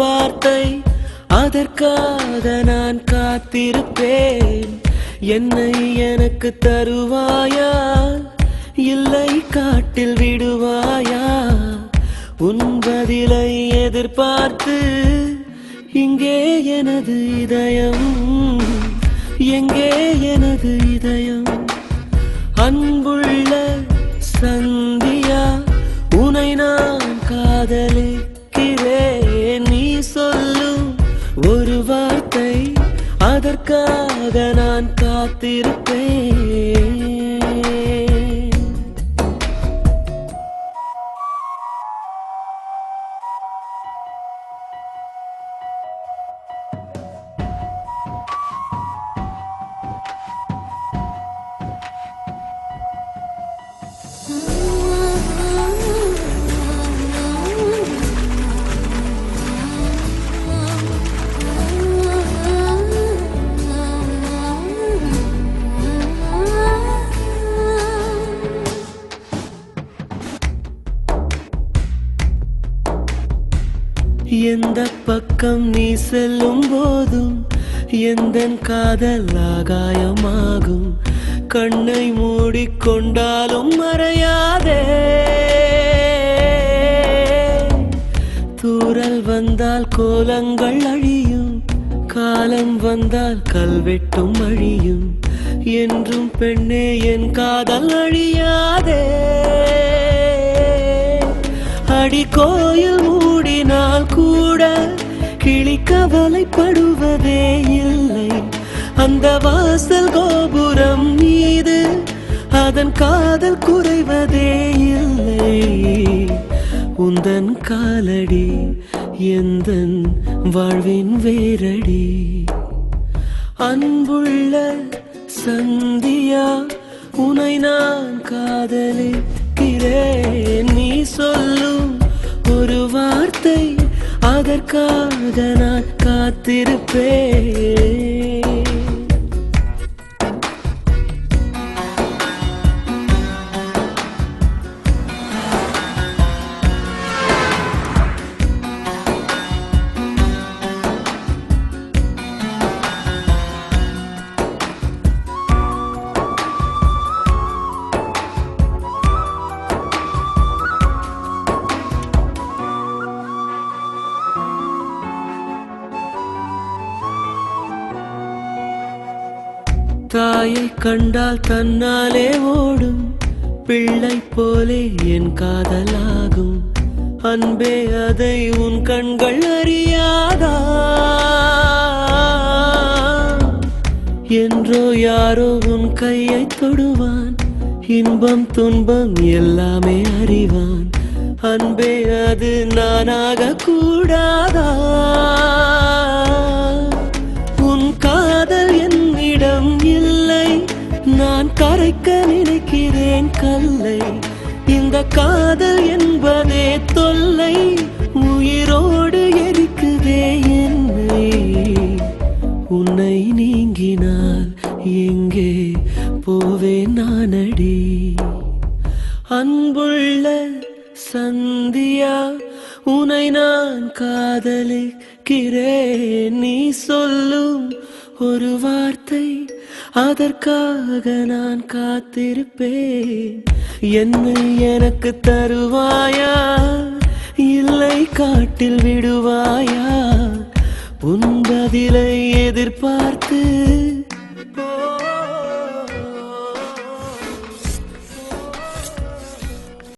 வார்த்தை அதற்காக நான் காத்திருப்பேன். என்னை எனக்கு தருவாயா இல்லை காட்டில் விடுவாயா? உன் பதிலை எதிர்பார்த்து இங்கே எனது இதயம், எங்கே எனது இதயம்? அன்புள்ள சந்தியா, உனை நான் காதலிக்கிறேன். நீ சொல்லும் ஒரு வார்த்தை அதற்காக நான் காத்திருப்பேன். எந்த பக்கம் நீ செல்லும் போதும் எந்தன் காதல் ஆகாயமாகும். கண்ணை மூடிக்கொண்டாலும் மறையாதே. தூறல் வந்தால் கோலங்கள் அழியும், காலம் வந்தால் கல்வெட்டும் அழியும். என்றும் பெண்ணே என் காதல் அழியாதே. அடி கோயில் மூடினால் கூட கிளி கவலைப்படுவதே இல்லை. அந்த வாசல் கோபுரம் மீது அதன் காதல் குறைவதே இல்லை. உந்தன் காலடி எந்தன் வாழ்வின் வேரடி. அன்புள்ள சந்தியா, உனை நான் காதலிக்கிறேன். நீ சொல்லும் ஒரு வார்த்தை அதற்காக நான் காத்திருப்பேன். தாயை கண்டால் தன்னாலே ஓடும் பிள்ளை போலே என் காதலாகும். அன்பே அதை உன் கண்கள் அறியாதா? என்றோ யாரோ உன் கையை தொடுவான், இன்பம் துன்பம் எல்லாமே அறிவான். அன்பே அது நானாக கூடாதா? உன் காதல் என்னிடம் இல்லை, நான் கரைக்க நினைக்கிறேன் கல்லை. இந்த காதல் என்பதே தொல்லை, உயிரோடு எரிக்குதே என்னை. உன்னை நீங்கினால் எங்கே போவேன் நானடி? அன்புள்ள சந்தியா, உனை நான் காதலிக்கிறேன். நீ சொல்லும் ஒரு வார்த்தை அதற்காக நான் காத்திருப்பேன். என்னை எனக்கு தருவாயா இல்லை காட்டில் விடுவாயா? உன் பதிலை எதிர்பார்த்து